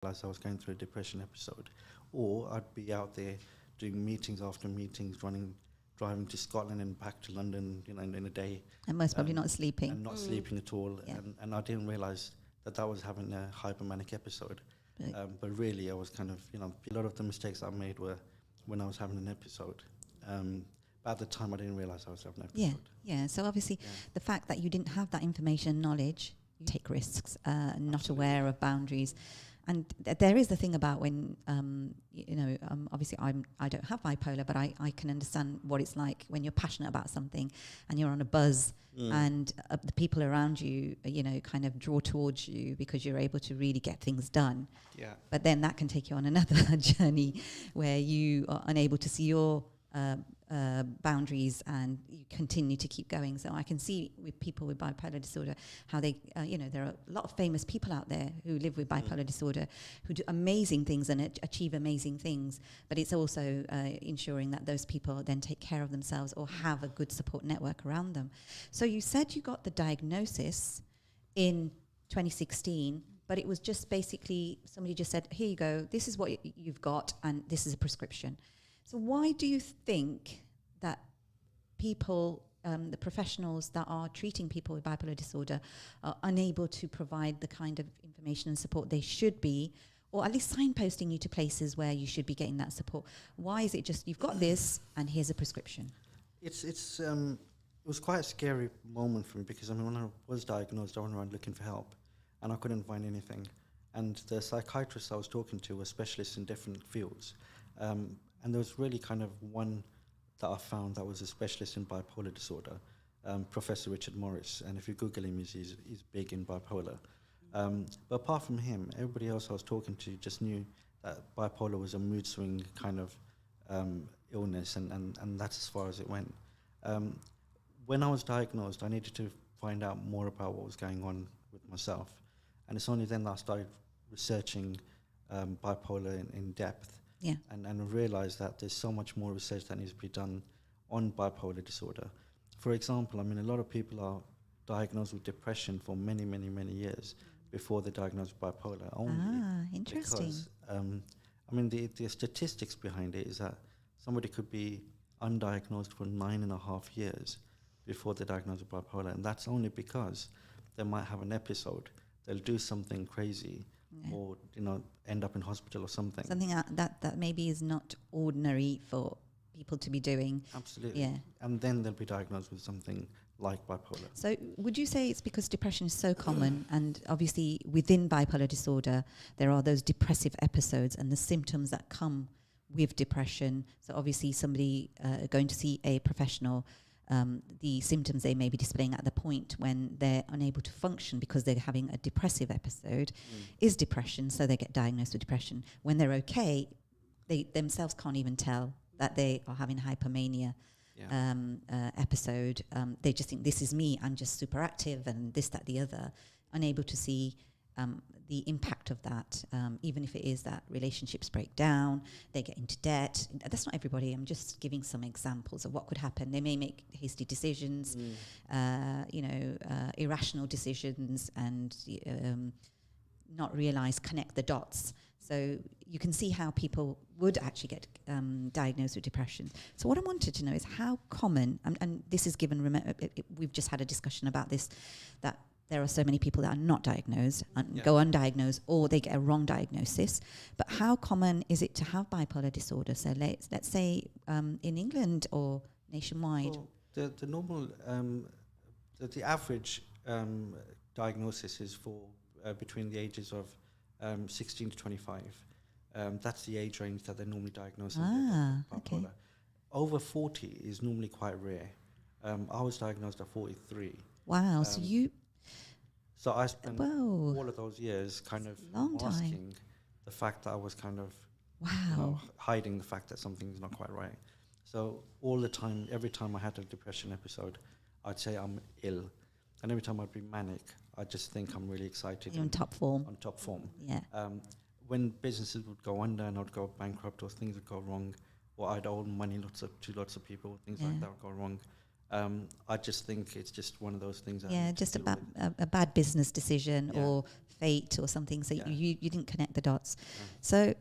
realize I was going through a depression episode. Or I'd be out there doing meetings after meetings, driving to Scotland and back to London, in a day. And most probably not sleeping. And not sleeping at all. Yeah. And I didn't realize that I was having a hypomanic episode. But really, I was kind of, a lot of the mistakes I made were when I was having an episode. But at the time, I didn't realize I was having an episode. Yeah. So obviously, the fact that you didn't have that information and knowledge, you take risks, not aware of boundaries. And there is the thing about when, obviously I don't have bipolar, but I can understand what it's like when you're passionate about something and you're on a buzz and the people around you, kind of draw towards you because you're able to really get things done. Yeah. But then that can take you on another journey where you are unable to see your boundaries and you continue to keep going. So I can see with people with bipolar disorder how they, there are a lot of famous people out there who live with bipolar disorder who do amazing things and achieve amazing things. But it's also ensuring that those people then take care of themselves or have a good support network around them. So you said you got the diagnosis in 2016, but it was just basically somebody just said, here you go, this is what you've got and this is a prescription. So why do you think that people, the professionals that are treating people with bipolar disorder are unable to provide the kind of information and support they should be, or at least signposting you to places where you should be getting that support? Why is it just, you've got this and here's a prescription? It was quite a scary moment for me because, when I was diagnosed, I went around looking for help and I couldn't find anything. And the psychiatrists I was talking to were specialists in different fields. And there was really kind of one that I found that was a specialist in bipolar disorder, Professor Richard Morris. And if you Google him, he's big in bipolar. But apart from him, everybody else I was talking to just knew that bipolar was a mood swing kind of illness, and that's as far as it went. When I was diagnosed, I needed to find out more about what was going on with myself. And it's only then that I started researching bipolar in depth. Yeah. And realize that there's so much more research that needs to be done on bipolar disorder. For example, a lot of people are diagnosed with depression for many, many, many years before they're diagnosed with bipolar only. Interesting. Because, the statistics behind it is that somebody could be undiagnosed for 9.5 years before they're diagnosed with bipolar, and that's only because they might have an episode, they'll do something crazy, or end up in hospital or something. Something that maybe is not ordinary for people to be doing. Absolutely. Yeah. And then they'll be diagnosed with something like bipolar. So would you say it's because depression is so common, and obviously within bipolar disorder there are those depressive episodes and the symptoms that come with depression? So obviously somebody going to see a professional, the symptoms they may be displaying at the point when they're unable to function because they're having a depressive episode is depression, so they get diagnosed with depression. When they're okay, they themselves can't even tell that they are having hypomania episode. They just think, this is me, I'm just super active and this, that, the other, unable to see the impact of that, even if it is that relationships break down, they get into debt. That's not everybody. I'm just giving some examples of what could happen. They may make hasty decisions, irrational decisions, and not realize, connect the dots. So you can see how people would actually get diagnosed with depression. So what I wanted to know is how common, and this is given, we've just had a discussion about this, that there are so many people that are not diagnosed and go undiagnosed, or they get a wrong diagnosis. But how common is it to have bipolar disorder? So let's say in England or nationwide. Well, the normal, the average diagnosis is for between the ages of 16 to 25. That's the age range that they're normally diagnosed with bipolar. Okay. Over 40 is normally quite rare. I was diagnosed at 43. Wow, So I spent all of those years kind of masking the fact that I was kind of hiding the fact that something's not quite right. So all the time, every time I had a depression episode, I'd say I'm ill. And every time I'd be manic, I'd just think I'm really excited. You're on top form. On top form. Yeah. When businesses would go under and I'd go bankrupt or things would go wrong, or I'd owe money to lots of people, things like that would go wrong, I just think it's just one of those things. I Yeah, need to just a deal with. bad business decision Yeah. or fate or something. So Yeah. you didn't connect the dots. No. So,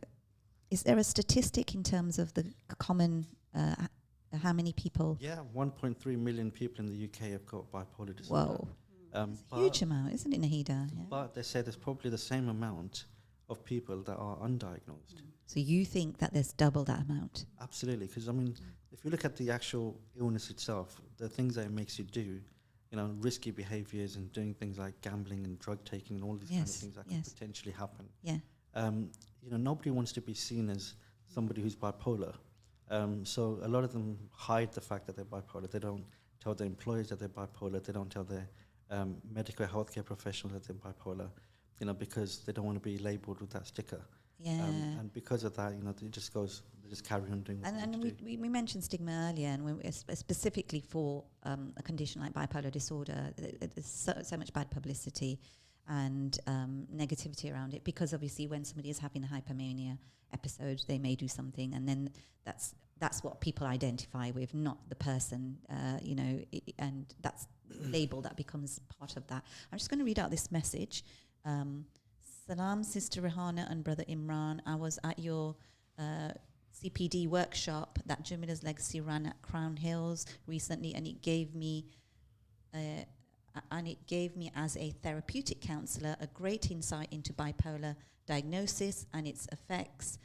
is there a statistic in terms of the common how many people? Yeah, 1.3 million people in the UK have got bipolar disorder. Whoa, huge amount, isn't it, Nahida? Yeah. But they say there's probably the same amount of people that are undiagnosed. So you think that there's double that amount? Absolutely, because I mean, if you look at the actual illness itself, the things that it makes you do, risky behaviors and doing things like gambling and drug taking and all these kind of things that could potentially happen. Yeah. Nobody wants to be seen as somebody who's bipolar. So a lot of them hide the fact that they're bipolar. They don't tell their employers that they're bipolar. They don't tell their medical healthcare professionals that they're bipolar, because they don't want to be labelled with that sticker. Yeah. And because of that, they just carry on doing what they And need to do. we mentioned stigma earlier, and specifically for a condition like bipolar disorder, there's so much bad publicity and negativity around it, because obviously when somebody is having a hypomania episode, they may do something, and then that's what people identify with, not the person, and that's label that becomes part of that. I'm just going to read out this message. Salam, Sister Rehana and Brother Imran. I was at your CPD workshop that Jamila's Legacy ran at Crown Hills recently, and it gave me as a therapeutic counsellor a great insight into bipolar diagnosis and its effects.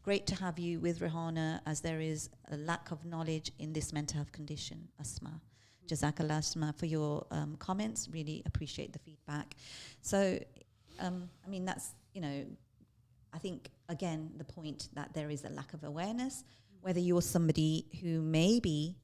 Great to have you with Rehana, as there is a lack of knowledge in this mental health condition, asthma. Jazakallah Asma for your comments. Really appreciate the feedback. So, that's, I think, again, the point that there is a lack of awareness, whether you're somebody who may be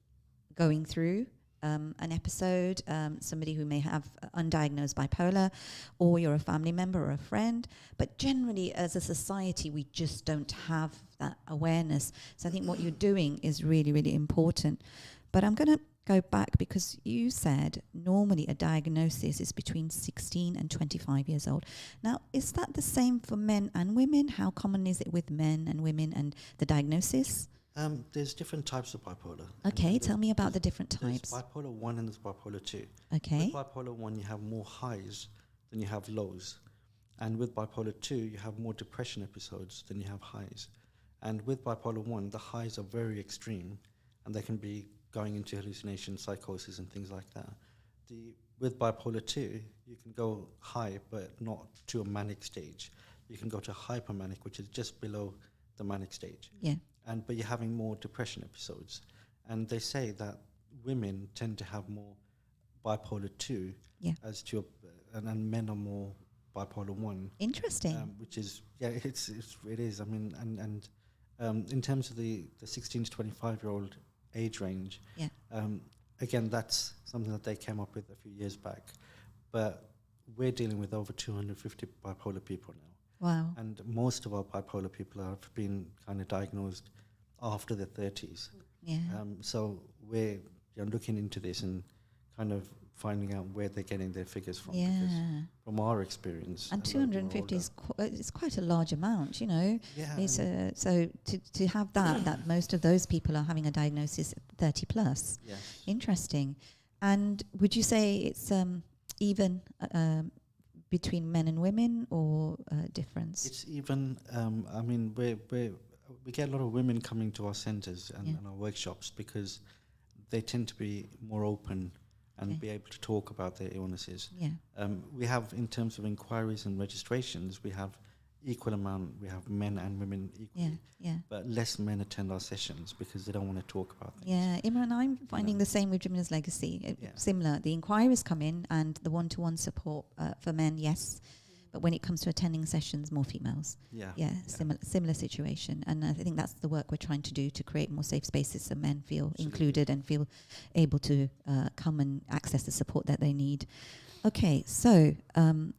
going through an episode, somebody who may have undiagnosed bipolar, or you're a family member or a friend. But generally, as a society, we just don't have that awareness. So I think what you're doing is really, really important. But I'm going to go back, because you said normally a diagnosis is between 16 and 25 years old. Now, is that the same for men and women? How common is it with men and women and the diagnosis? There's different types of bipolar. Okay, tell me about the different types. There's bipolar 1 and there's bipolar 2. Okay. With bipolar 1, you have more highs than you have lows. And with bipolar 2, you have more depression episodes than you have highs. And with bipolar 1, the highs are very extreme, and they can be going into hallucination, psychosis, and things like that. With bipolar 2, you can go high, but not to a manic stage. You can go to hypermanic, which is just below the manic stage. Yeah. But you're having more depression episodes. And they say that women tend to have more bipolar 2 and men are more bipolar 1. Interesting. Which is, it is. I mean, and in terms of the 16 to 25-year-old age range, again, that's something that they came up with a few years back. But we're dealing with over 250 bipolar people now. Wow. And most of our bipolar people have been kind of diagnosed after their 30s. Yeah. So we're looking into this and kind of finding out where they're getting their figures from. Yeah. Because from our experience. And 250 is it's quite a large amount, Yeah. It's so to have that most of those people are having a diagnosis 30 plus. Yes. Interesting. And would you say it's even between men and women, or difference? It's even. I mean, we get a lot of women coming to our centres and our workshops because they tend to be more open and be able to talk about their illnesses. Yeah. We have, in terms of inquiries and registrations, we have equal amount. We have men and women equally. Yeah. But less men attend our sessions because they don't want to talk about things. Yeah, Imran, I'm finding the same with Jamila's Legacy. Similar. The inquiries come in and the one-to-one support for men, yes. But when it comes to attending sessions, more females. Similar situation. And I think that's the work we're trying to do, to create more safe spaces so men feel included and feel able to come and access the support that they need. Okay, so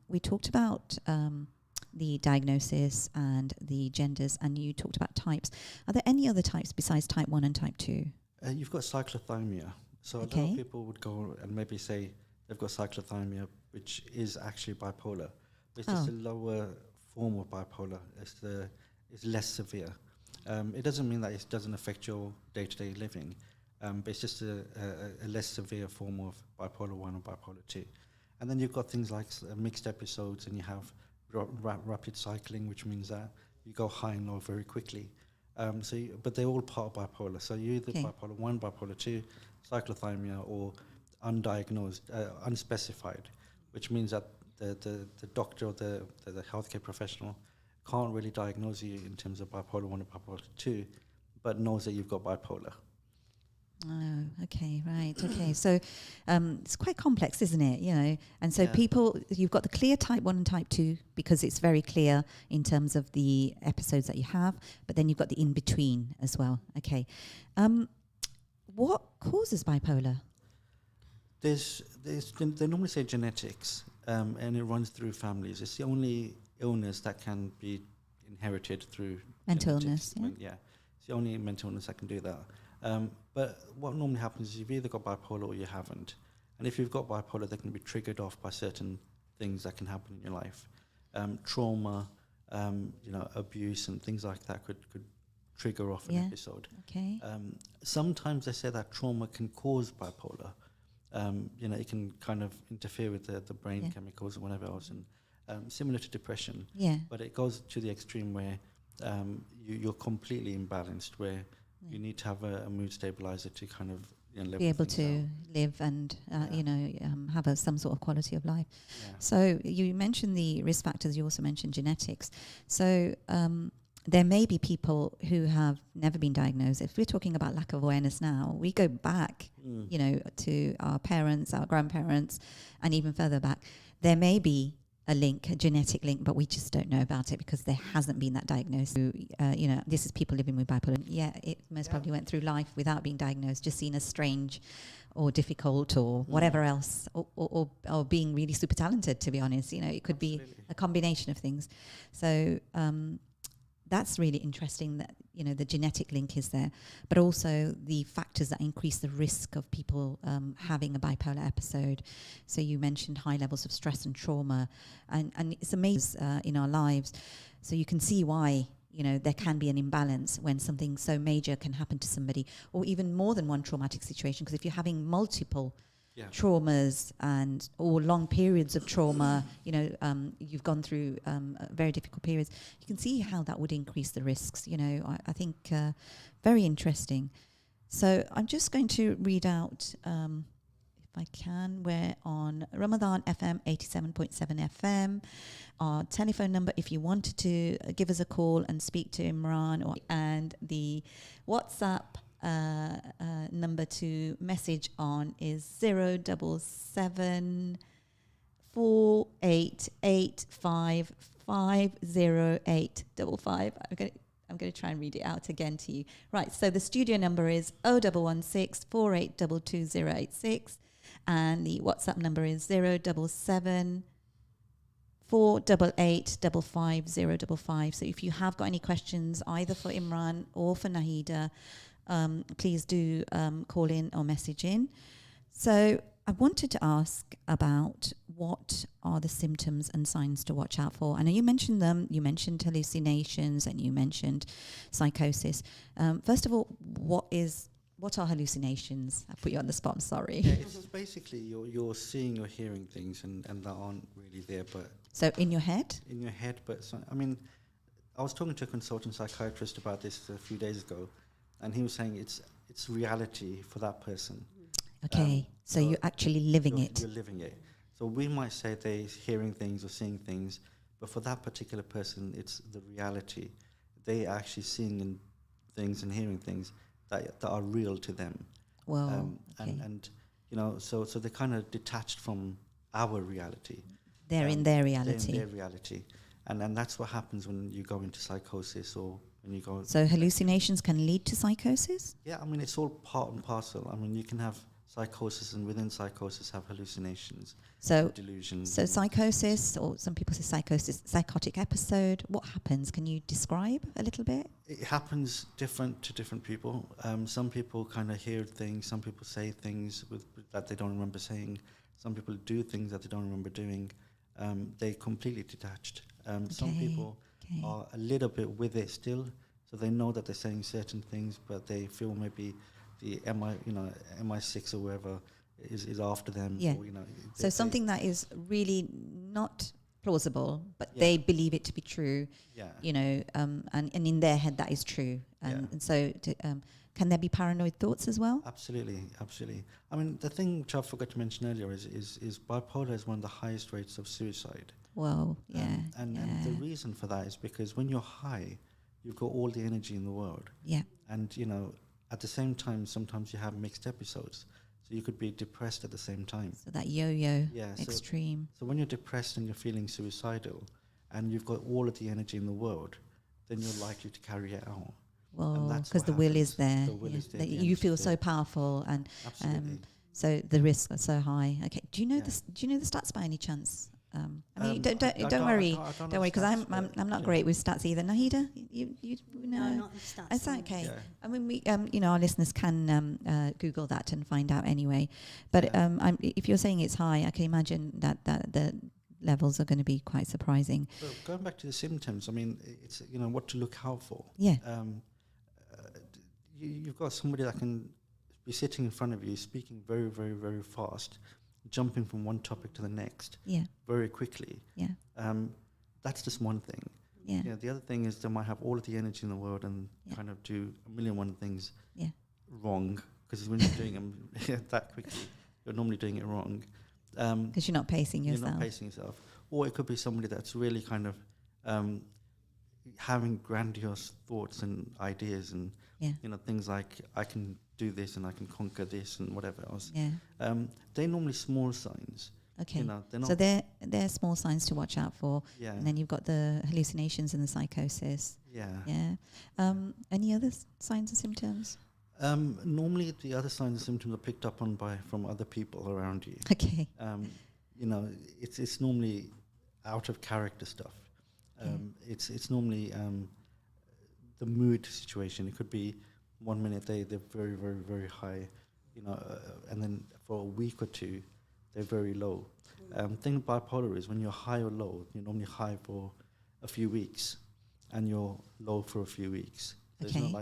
we talked about the diagnosis and the genders, and you talked about types. Are there any other types besides type 1 and type 2? You've got cyclothymia. So a lot of people would go and maybe say they've got cyclothymia, which is actually bipolar. It's just a lower form of bipolar. It's less severe. It doesn't mean that it doesn't affect your day-to-day living, but it's just a less severe form of bipolar 1 or bipolar 2. And then you've got things like mixed episodes, and you have rapid cycling, which means that you go high and low very quickly. But they're all part of bipolar. So you're either bipolar 1, bipolar 2, cyclothymia, or undiagnosed, unspecified, which means that the doctor or the healthcare professional can't really diagnose you in terms of bipolar 1 or bipolar 2, but knows that you've got bipolar. Oh, okay, right, okay. So it's quite complex, isn't it? You know, and so people, you've got the clear type 1 and type 2 because it's very clear in terms of the episodes that you have, but then you've got the in-between as well. Okay. What causes bipolar? They normally say genetics, and it runs through families. It's the only illness that can be inherited through mental genetics. illness. Yeah, It's the only mental illness that can do that. But what normally happens is you've either got bipolar or you haven't. And if you've got bipolar, they can be triggered off by certain things that can happen in your life. Trauma, abuse and things like that could trigger off an episode. Okay. Sometimes they say that trauma can cause bipolar. It can kind of interfere with the brain chemicals and whatever else, and similar to depression. Yeah. But it goes to the extreme where you're completely imbalanced, where you need to have a mood stabilizer to kind of be able to live and have some sort of quality of life. So you mentioned the risk factors. You also mentioned genetics. So there may be people who have never been diagnosed. If we're talking about lack of awareness now, we go back, to our parents, our grandparents, and even further back. There may be a link, a genetic link, but we just don't know about it because there hasn't been that diagnosis. This is people living with bipolar. Yeah, it most probably went through life without being diagnosed, just seen as strange or difficult or whatever else, or being really super talented, to be honest. It could be a combination of things. So that's really interesting that, the genetic link is there, but also the factors that increase the risk of people having a bipolar episode. So you mentioned high levels of stress and trauma, and it's amazing in our lives. So you can see why, there can be an imbalance when something so major can happen to somebody, or even more than one traumatic situation. Because if you're having multiple traumas or long periods of trauma, you've gone through very difficult periods, you can see how that would increase the risks. I think very interesting. So I'm just going to read out, if I can, we're on Ramadan FM 87.7 FM. Our telephone number, if you wanted to give us a call and speak to Imran, and the WhatsApp number to message on is 077 4885 50855. I'm going to try and read it out again to you. Right, so the studio number is 0116 4822 and the WhatsApp number is 077 488 55055. So if you have got any questions either for Imran or for Nahida, please do call in or message in. So I wanted to ask about what are the symptoms and signs to watch out for. I know you mentioned them. You mentioned hallucinations and you mentioned psychosis. First of all, what are hallucinations? I put you on the spot, I'm sorry. Yeah, it's basically you're seeing or hearing things and that aren't really there. But so in your head? In your head, but I was talking to a consultant psychiatrist about this a few days ago, and he was saying it's reality for that person. Okay, so you're actually living it. You're living it. So we might say they're hearing things or seeing things, but for that particular person, it's the reality. They are actually seeing things and hearing things that are real to them. Wow. So they're kind of detached from our reality. They're in their reality. They're in their reality. And that's what happens when you go into psychosis or when you go... So hallucinations can lead to psychosis? Yeah, it's all part and parcel. You can have psychosis and within psychosis have hallucinations, delusions. So psychosis, or some people say psychosis, psychotic episode, what happens? Can you describe a little bit? It happens different to different people. Some people kind of hear things, some people say things that they don't remember saying, some people do things that they don't remember doing. They're completely detached. Some people are a little bit with it still, so they know that they're saying certain things, but they feel maybe the MI6 or whoever is after them. Yeah. Or, So something that is really not plausible, but Yeah. they believe it to be true, yeah. and in their head that is true. And so can there be paranoid thoughts as well? Absolutely. I mean, the thing which I forgot to mention earlier is bipolar is one of the highest rates of suicide. Whoa, yeah. And the reason for that is because when you're high, you've got all the energy in the world. Yeah. And, at the same time, sometimes you have mixed episodes. So you could be depressed at the same time. So that yo-yo Yeah, extreme. So when you're depressed and you're feeling suicidal and you've got all of the energy in the world, then you're likely to carry it out. Well, that's because what the will happens. is there. The will is there, That the you energy's feel so there. powerful, and Absolutely. so the risks are so high. Okay, do you know Yeah. do you know the stats by any chance? I mean, I don't worry, don't don't worry, because know I'm stats, not but great with stats either. Nahida, you know. No, not the stats. It's no. okay. Yeah. I mean, we our listeners can Google that and find out anyway. But Yeah. if you're saying it's high, I can imagine that the levels are going to be quite surprising. So going back to the symptoms, I mean, it's what to look out for. Yeah. You've got somebody that can be sitting in front of you, speaking very, very, very fast, jumping from one topic to the next Yeah. very quickly. Yeah. That's just one thing. Yeah. The other thing is they might have all of the energy in the world and Yeah. kind of do a million one things Yeah. wrong, because when you're doing them that quickly, you're normally doing it wrong. Because you're not pacing yourself. You're not pacing yourself. Or it could be somebody that's really kind of having grandiose thoughts and ideas and things like, I can do this and I can conquer this and whatever else. Yeah. They're normally small signs. Okay. They're not. So they're small signs to watch out for. Yeah. And then you've got the hallucinations and the psychosis. Yeah. Yeah. Any other signs and symptoms? Normally the other signs and symptoms are picked up on from other people around you. Okay. It's normally out of character stuff. It's normally the mood situation. It could be 1 minute they're very, very, very high, and then for a week or two they're very low. Thing with bipolar is when you're high or low, you're normally high for a few weeks and you're low for a few weeks. So Okay. it's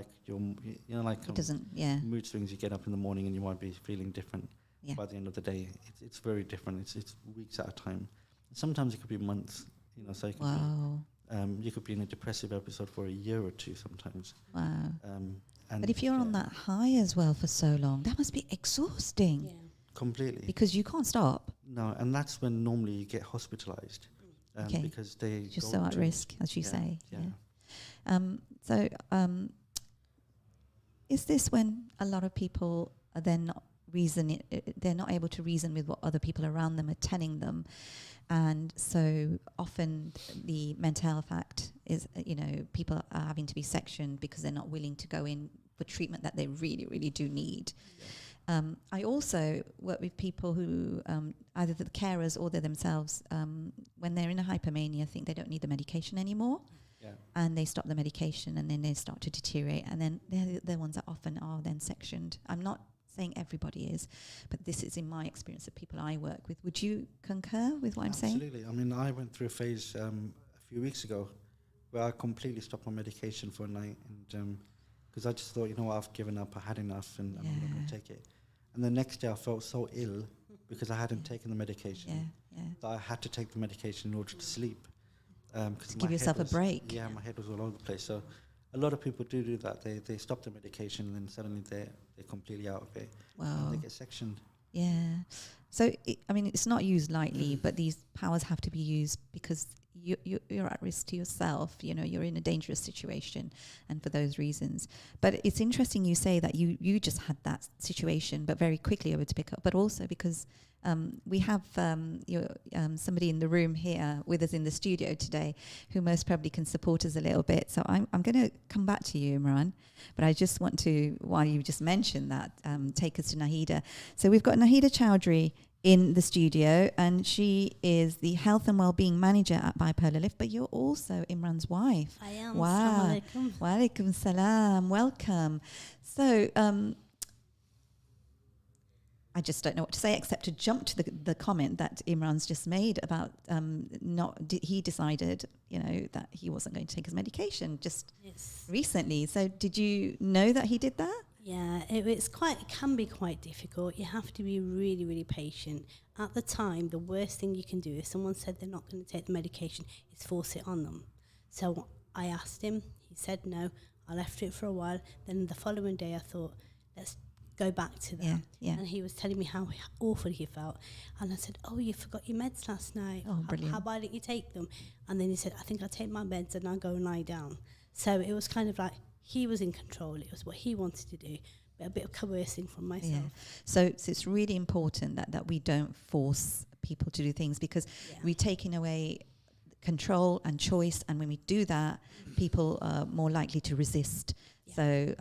not like It doesn't. Yeah. mood swings. You get up in the morning and you might be feeling different. Yeah. By the end of the day, it's very different. It's weeks at a time. Sometimes it could be months. So it could Wow. be, you could be in a depressive episode for a year or two sometimes. Wow. And But if you're on that high as well for so long, that must be exhausting. Yeah. completely, Because you can't stop. no, and that's when normally you get hospitalized, Okay. because they Just go so at to- risk, as you yeah, say. Yeah. So is this when a lot of people are then not they're not able to reason with what other people around them are telling them, and so often the mental health act is people are having to be sectioned because they're not willing to go in for treatment that they really, really do need. I also work with people who either the carers or they're themselves, when they're in a hypomania, think they don't need the medication anymore. Yeah. And they stop the medication and then they start to deteriorate, and then they're the ones that often are then sectioned. I'm not saying everybody is, but this is in my experience of people I work with. Would you concur with what I'm saying? Absolutely. I mean, I went through a phase a few weeks ago where I completely stopped my medication for a night, and because I just thought, I've given up, I had enough, and I'm not going to take it. And the next day I felt so ill because I hadn't taken the medication that I had to take the medication in order to sleep. To give yourself a break. Yeah, my head was all over the place. So a lot of people do that. They stop the medication and then suddenly they're completely out of it. Wow. And they get sectioned. Yeah. So, it's not used lightly, but these powers have to be used because you're at risk to yourself. You're in a dangerous situation, and for those reasons. But it's interesting you say that you just had that situation, but very quickly able to pick up. But also because we have somebody in the room here with us in the studio today who most probably can support us a little bit. So I'm going to come back to you, Imran, but I just want to, while you just mentioned that, take us to Nahida. So we've got Nahida Chuadhary in the studio, and she is the Health and Wellbeing Manager at Bipolar Lift, but you're also Imran's wife. I am. Wow. Assalamu alaikum. Wa alaikum salam. Welcome. So I just don't know what to say except to jump to the comment that Imran's just made about he decided, that he wasn't going to take his medication just Yes. recently. So did you know that he did that? Yeah, it can be quite difficult. You have to be really, really patient. At the time, the worst thing you can do if someone said they're not going to take the medication is force it on them. So I asked him, he said no. I left it for a while. Then the following day I thought, let's go back to that. Yeah. And he was telling me how awful he felt. And I said, oh, you forgot your meds last night. Oh, brilliant. Why didn't you take them? And then he said, I think I'll take my meds and I'll go and lie down. So it was kind of like he was in control. It was what he wanted to do, but a bit of coercing from myself. Yeah. So it's really important that we don't force people to do things, because we're taking away control and choice, and when we do that, people are more likely to resist. So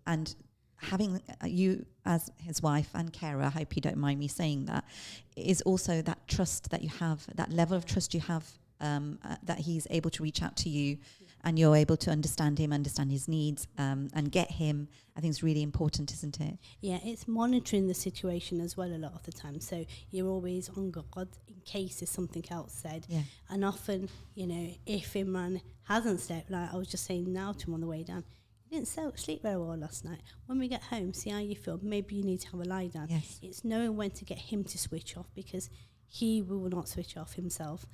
and having you as his wife and carer, I hope you don't mind me saying that, is also that trust that you have, that level of trust you have, that he's able to reach out to you, and you're able to understand him, understand his needs, and get him. I think it's really important, isn't it? Yeah, it's monitoring the situation as well a lot of the time. So you're always on guard in case there's something else said. Yeah. And often, if Imran hasn't slept, like I was just saying now to him on the way down, you didn't sleep very well last night. When we get home, see how you feel. Maybe you need to have a lie down. Yes. It's knowing when to get him to switch off, because he will not switch off himself.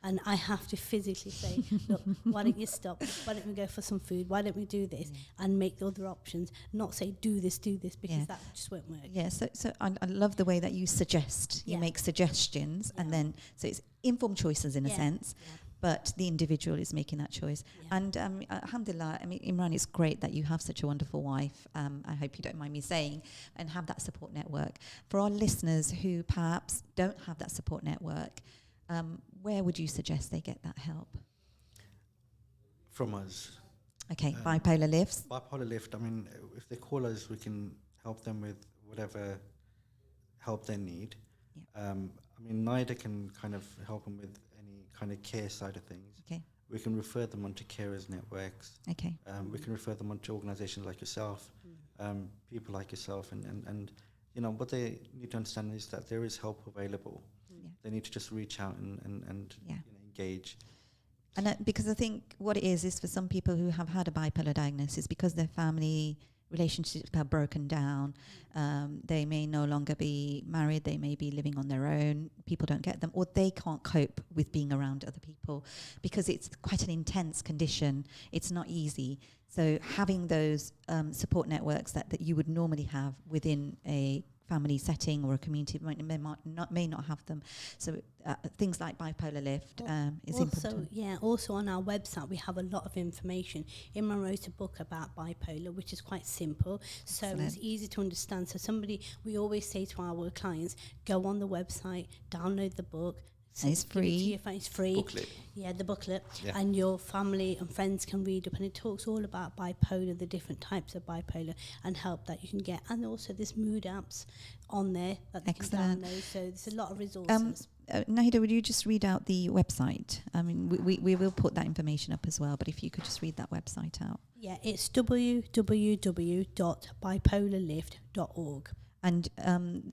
And I have to physically say, look, why don't you stop? Why don't we go for some food? Why don't we do this? And make the other options, not say, do this, because that just won't work. Yeah, so I love the way that you suggest. You make suggestions, and then, so it's informed choices in a sense, but the individual is making that choice. Yeah. And alhamdulillah, I mean, Imran, it's great that you have such a wonderful wife, I hope you don't mind me saying, and have that support network. For our listeners who perhaps don't have that support network, where would you suggest they get that help? From us. Okay, Bipolar Lifts. Bipolar Lift, I mean, if they call us, we can help them with whatever help they need. Yeah. I mean, Nahida can kind of help them with any kind of care side of things. Okay. We can refer them onto carers networks. Okay. We can refer them onto organisations like yourself, people like yourself, and what they need to understand is that there is help available. They need to just reach out and engage. And because I think what it is for some people who have had a bipolar diagnosis, because their family relationships have broken down, they may no longer be married, they may be living on their own, people don't get them, or they can't cope with being around other people because it's quite an intense condition. It's not easy. So having those support networks that you would normally have within a family setting or a community may not have them. So things like Bipolar Lift is important. Also on our website we have a lot of information. Imran wrote a book about bipolar, which is quite simple. So Excellent. It's easy to understand. So we always say to our clients, go on the website, download the book. And it's free. It's free. Booklet. Yeah, the booklet. Yeah. And your family and friends can read up, and it talks all about bipolar, the different types of bipolar, and help that you can get. And also there's mood apps on there that they can download. So there's a lot of resources. Nahida, would you just read out the website? I mean, we will put that information up as well, but if you could just read that website out. Yeah, it's www.bipolarlift.org. And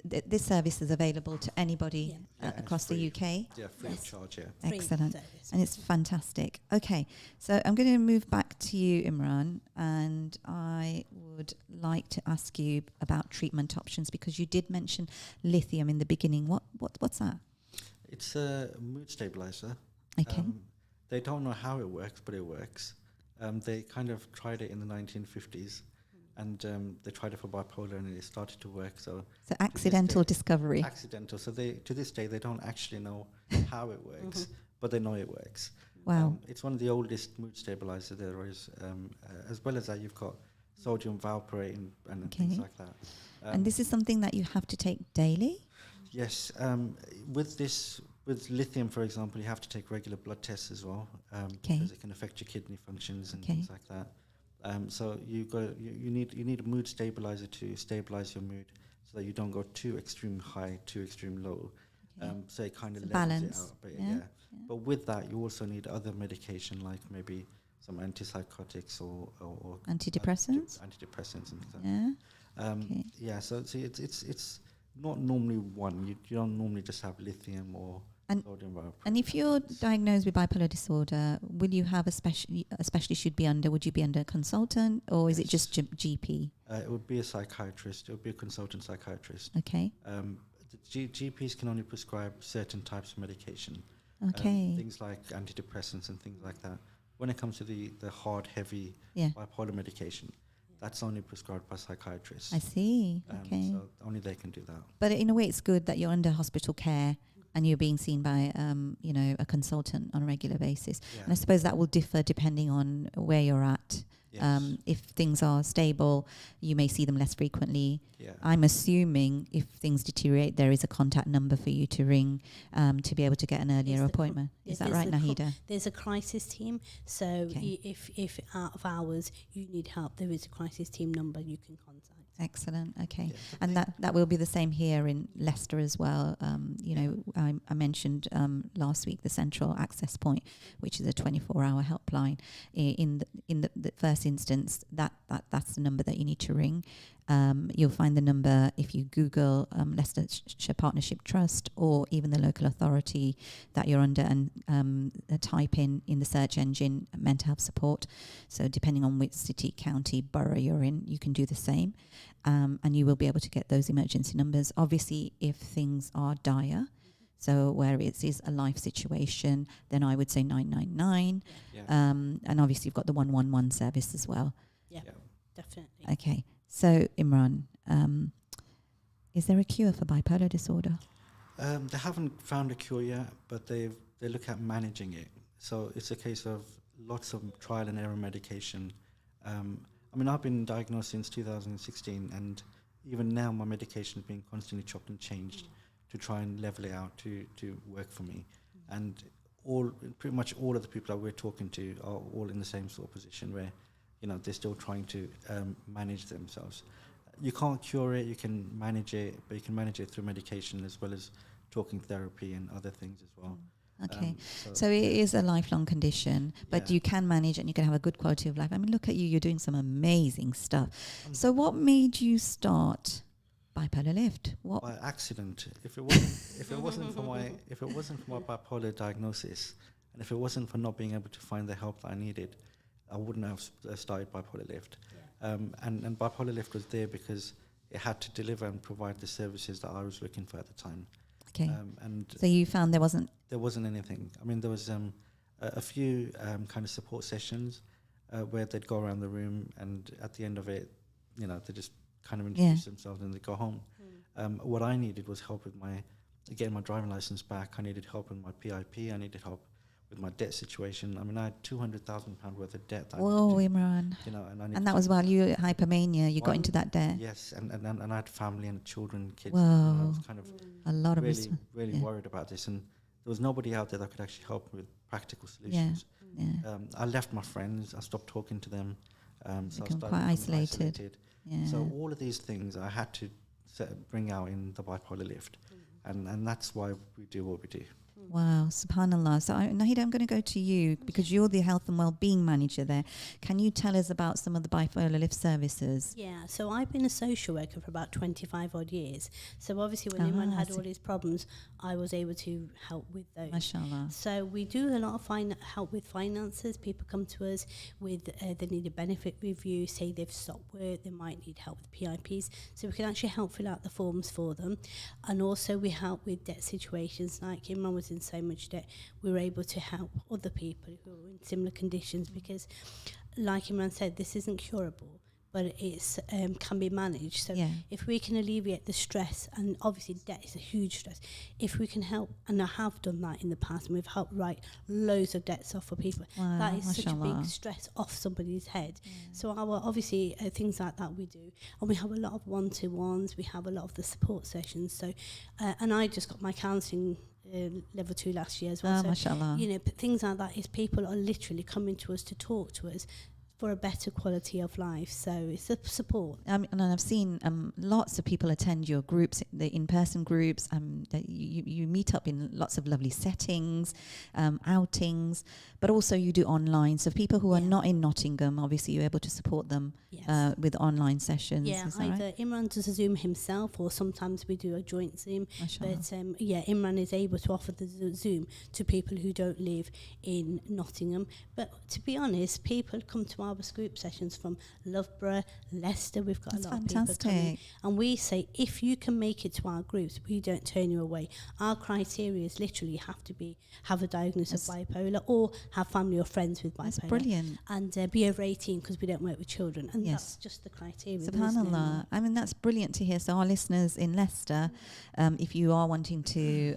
this service is available to anybody across the UK? Yeah, free of charge, yeah. Excellent. And it's fantastic. Okay, so I'm going to move back to you, Imran, and I would like to ask you about treatment options, because you did mention lithium in the beginning. What's that? It's a mood stabilizer. Okay. They don't know how it works, but it works. They kind of tried it in the 1950s. And they tried it for bipolar, and it started to work. So accidental discovery. Accidental. So to this day, they don't actually know how it works, but they know it works. Wow. It's one of the oldest mood stabilizers there is. As well as that, you've got sodium valproate and things like that. And this is something that you have to take daily? Yes. With lithium, for example, you have to take regular blood tests as well, because it can affect your kidney functions and things like that. So you need a mood stabilizer to stabilize your mood, so that you don't go too extreme high, too extreme low. So it kind of levels it out. But But with that, you also need other medication, like maybe some antipsychotics or antidepressants. Antidepressants and things like that. So it's not normally one. You don't normally just have lithium or And- sodium biopressor. And if you're diagnosed with bipolar disorder, will you have a specialty should be under? Would you be under a consultant, or is it just GP? It would be a psychiatrist. It would be a consultant psychiatrist. Okay. The GPs can only prescribe certain types of medication. Okay. Things like antidepressants and things like that. When it comes to the hard, heavy Yeah. bipolar medication, that's only prescribed by psychiatrists. I see. Okay. So only they can do that. But in a way, it's good that you're under hospital care and you're being seen by, a consultant on a regular basis. Yeah. And I suppose that will differ depending on where you're at. Yes. If things are stable, you may see them less frequently. Yeah. I'm assuming if things deteriorate, there is a contact number for you to ring to be able to get an earlier appointment. Is that right, Nahida? There's a crisis team. So Okay. if out of hours you need help, there is a crisis team number you can contact. Excellent. Okay. Yeah. And that will be the same here in Leicester as well. I mentioned last week the Central Access Point, which is a 24-hour helpline. In the first instance, that's the number that you need to ring. You'll find the number if you Google Leicestershire Partnership Trust or even the local authority that you're under and type in the search engine mental health support. So depending on which city, county, borough you're in, you can do the same. And you will be able to get those emergency numbers. Obviously, if things are dire, so where it is a life situation, then I would say 999. Yeah. And obviously you've got the 111 service as well. Yeah, Yeah. definitely. Okay. So Imran, is there a cure for bipolar disorder? They haven't found a cure yet, but they look at managing it. So it's a case of lots of trial and error medication. I've been diagnosed since 2016, and even now my medication is being constantly chopped and changed to try and level it out to work for me. And pretty much all of the people that we're talking to are all in the same sort of position where, they're still trying to manage themselves. You can't cure it, you can manage it, but you can manage it through medication as well as talking therapy and other things as well. Okay. So it is a lifelong condition, but Yeah. you can manage it and you can have a good quality of life. I mean, look at you, you're doing some amazing stuff. So what made you start Bipolar Lift? What? By accident. If it wasn't for my bipolar diagnosis, and if it wasn't for not being able to find the help that I needed, I wouldn't have started Bipolar Lift. And Bipolar Lift was there because it had to deliver and provide the services that I was looking for at the time. Okay. And So you found there wasn't... there wasn't anything. I mean, there was a few kind of support sessions where they'd go around the room, and at the end of it, they just kind of introduce themselves and they go home. What I needed was help with getting my driving license back. I needed help with my PIP. I needed help with my debt situation. I mean, I had £200,000 worth of debt. Whoa, Imran. And that was while you were hypermania, you got into that debt. Yes, and I had family and children, kids. Whoa. I was kind of A lot of really worried about this, and there was nobody out there that could actually help with practical solutions. Yeah. I left my friends. I stopped talking to them. So I become started quite becoming isolated. Yeah. So all of these things I had to bring out in the Bipolar Lift, and that's why we do what we do. Wow, subhanallah. So Nahida, I'm going to go to you because you're the health and wellbeing manager there. Can you tell us about some of the Bipolar Lift services? Yeah, so I've been a social worker for about 25 odd years. So obviously when Imran had all his problems, I was able to help with those. Mashallah. So we do a lot of help with finances. People come to us with they need a benefit review, say they've stopped work, they might need help with PIPs. So we can actually help fill out the forms for them. And also we help with debt situations. Like Imran was in so much debt, we were able to help other people who are in similar conditions because, like Imran said, this isn't curable, but it's can be managed. So if we can alleviate the stress, and obviously debt is a huge stress, if we can help, and I have done that in the past, and we've helped write loads of debts off for people. Wow, that is mashallah. such a big stress off somebody's head. So our obviously things like that we do, and we have a lot of one-to-ones. We have a lot of the support sessions. So, and I just got my counselling level 2 last year as well. Oh, so, mashallah. things like that is people are literally coming to us to talk to us for a better quality of life. So it's a support. And I've seen lots of people attend your groups, the in-person groups. That you meet up in lots of lovely settings, outings, but also you do online. So people who are not in Nottingham, obviously you're able to support them with online sessions. Yeah, is that either right? Imran does a Zoom himself, or sometimes we do a joint Zoom. Mashallah. But Imran is able to offer the Zoom to people who don't live in Nottingham. But to be honest, people come to our group sessions from Loughborough, Leicester. We've got That's a lot fantastic. of people coming, and we say if you can make it to our groups, we don't turn you away. Our criteria is literally have a diagnosis of bipolar, or have family or friends with bipolar. That's brilliant. And be over 18, because we don't work with children, and that's just the criteria. Subhanallah. I mean, that's brilliant to hear. So our listeners in Leicester, if you are wanting to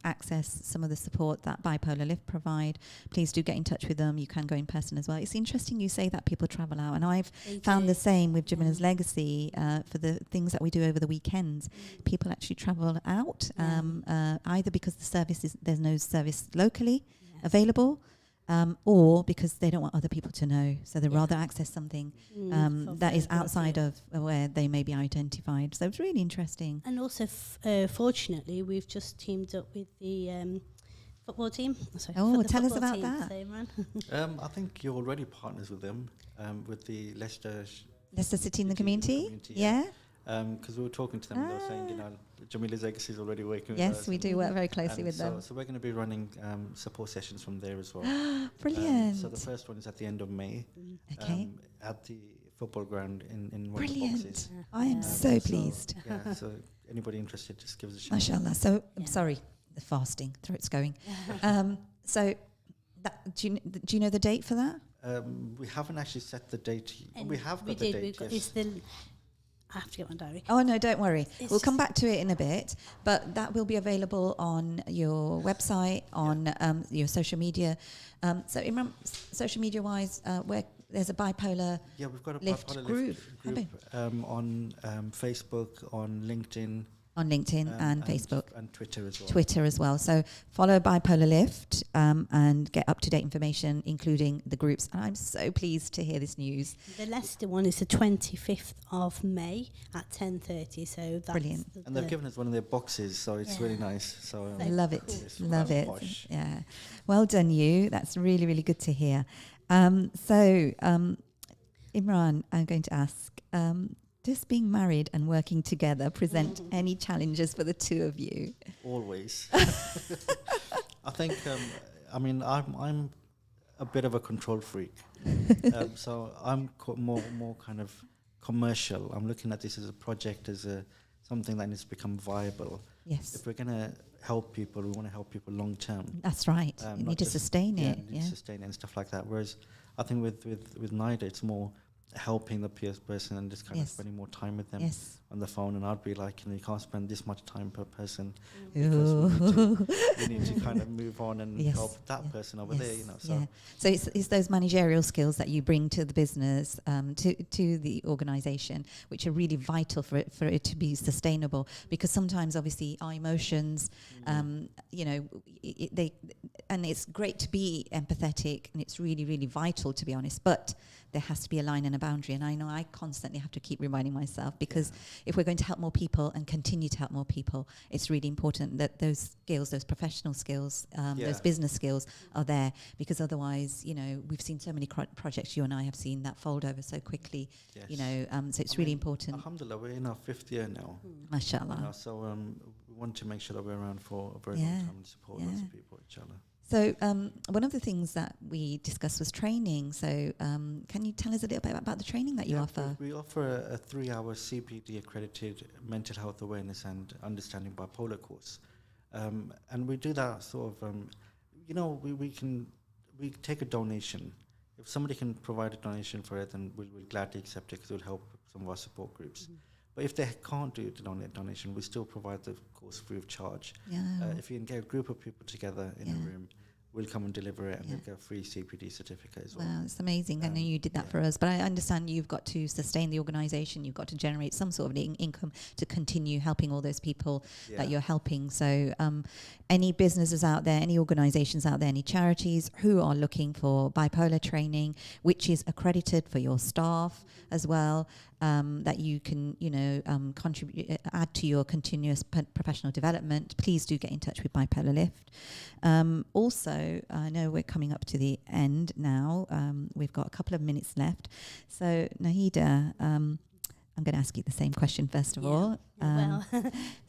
access some of the support that Bipolar Lift provide, please do get in touch with them. You can go in person as well. It's interesting you say that people travel out, and I've found the same with Jamila's Legacy for the things that we do over the weekends. People actually travel out, either because there's no service locally available, or because they don't want other people to know. So they'd rather access something that is outside of where they may be identified. So it's really interesting. And also, fortunately, we've just teamed up with the football team. Tell us about that. I think you're already partners with them, with the Leicester City in the community. Yeah. Because we were talking to them, and they were saying, Jamila's Legacy is already working with us. Yes, we do work very closely with them. So we're going to be running support sessions from there as well. Brilliant. So the first one is at the end of May. Okay. At the football ground in one Brilliant. of the boxes. I am so pleased. So anybody interested, just give us a shout. Mashallah. So, I'm sorry, the fasting, throat's going. So, do you know the date for that? We haven't actually set the date. And we have got the date, yes. I have to get my diary. Oh, no, don't worry. We'll come back to it in a bit, but that will be available on your website, on your social media. So, Imran, social media-wise, where there's a bipolar we've got a Lift bipolar group on Facebook, on LinkedIn. On LinkedIn and Facebook. And Twitter as well. Twitter as well. So follow Bipolar Lift and get up-to-date information, including the groups. And I'm so pleased to hear this news. The Leicester one is the 25th of May at 10:30. So that's brilliant. And they've given us one of their boxes, so it's really nice. So I love it. Cool. Love it. Posh. Yeah. Well done, you. That's really, really good to hear. Imran, I'm going to ask, does being married and working together present any challenges for the two of you? Always. I think, I'm a bit of a control freak. So I'm more kind of commercial. I'm looking at this as a project, as something that needs to become viable. Yes. If we're going to help people, we want to help people long term. That's right. You need to sustain it. Yeah, sustain it and stuff like that. Whereas I think with Nahida, it's more helping the person and just kind of spending more time with them on the phone. And I'd be like, you can't spend this much time per person because we need to kind of move on and help that person over there. So it's those managerial skills that you bring to the business, to the organisation, which are really vital for it to be sustainable. Because sometimes, obviously, our emotions, and it's great to be empathetic, and it's really, really vital, to be honest. But there has to be a line and a boundary, and I know I constantly have to keep reminding myself, because if we're going to help more people and continue to help more people, it's really important that those skills, those professional skills, those business skills are there, because otherwise, we've seen so many projects you and I have seen that fold over so quickly, so it's really important. Alhamdulillah, we're in our 5th year now. MashaAllah. So we want to make sure that we're around for a very long time and support lots of people, inshallah. So one of the things that we discussed was training. So can you tell us a little bit about the training that you offer? We offer a 3-hour CPD accredited mental health awareness and understanding bipolar course. And we do that sort of, we take a donation. If somebody can provide a donation for it, then we'll gladly accept it, because it will help some of our support groups. But if they can't do the donation, we still provide the course free of charge. If you can get a group of people together in a room, we'll come and deliver it, and Yeah. we'll get a free CPD certificate as well. Wow, it's amazing. I know you did that yeah. for us, but I understand you've got to sustain the organisation. You've got to generate some sort of income to continue helping all those people that you're helping. So any businesses out there, any organisations out there, any charities who are looking for bipolar training, which is accredited for your staff as well, that you can, contribute, add to your continuous professional development, please do get in touch with Bipolar Lift. Also, I know we're coming up to the end now. We've got a couple of minutes left. So, Nahida, I'm going to ask you the same question first of all.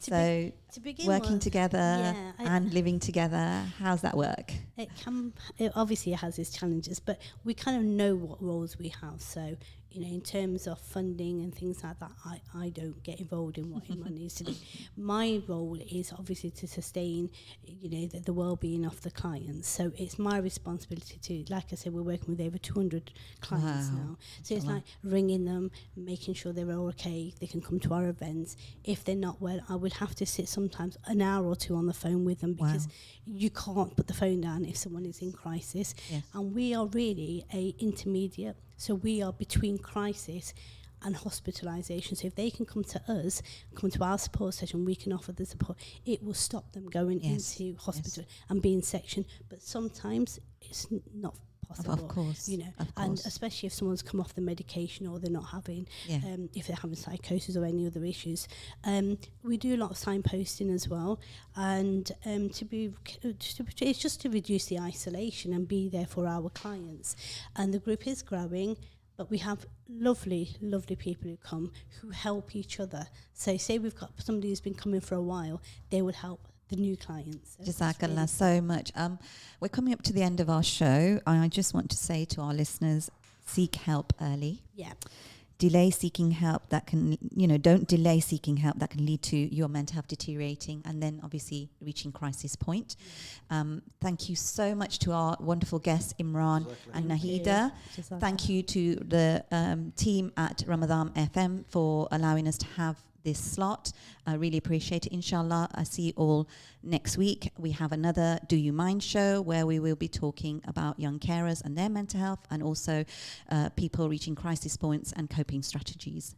To begin working with, together and living together, how's that work? It obviously has its challenges, but we kind of know what roles we have. So, in terms of funding and things like that, I don't get involved in what Imran needs to do. My role is obviously to sustain, the well-being of the clients. So it's my responsibility to, like I said, we're working with over 200 clients now. So it's like ringing them, making sure they're all okay, they can come to our events. If they're not well, I would have to sit sometimes an hour or two on the phone with them, because you can't put the phone down if someone is in crisis. Yes. And we are really a intermediate. So we are between crisis and hospitalisation. So if they can come to us, come to our support session, we can offer the support. It will stop them going into hospital and being sectioned. But sometimes it's not possible. Of course. And especially if someone's come off the medication or they're not having, if they're having psychosis or any other issues. We do a lot of signposting as well. And it's just to reduce the isolation and be there for our clients. And the group is growing, but we have lovely, lovely people who come who help each other. So say we've got somebody who's been coming for a while, they would help the new clients. Jazakallah so much. We're coming up to the end of our show. I just want to say to our listeners, seek help early. Yeah. Delay seeking help that can, don't delay seeking help that can lead to your mental health deteriorating and then obviously reaching crisis point. Thank you so much to our wonderful guests, Imran and Nahida. Thank you to the team at Ramadan FM for allowing us to have this slot. I really appreciate it. Inshallah, I see you all next week. We have another Do You Mind show where we will be talking about young carers and their mental health, and also people reaching crisis points and coping strategies.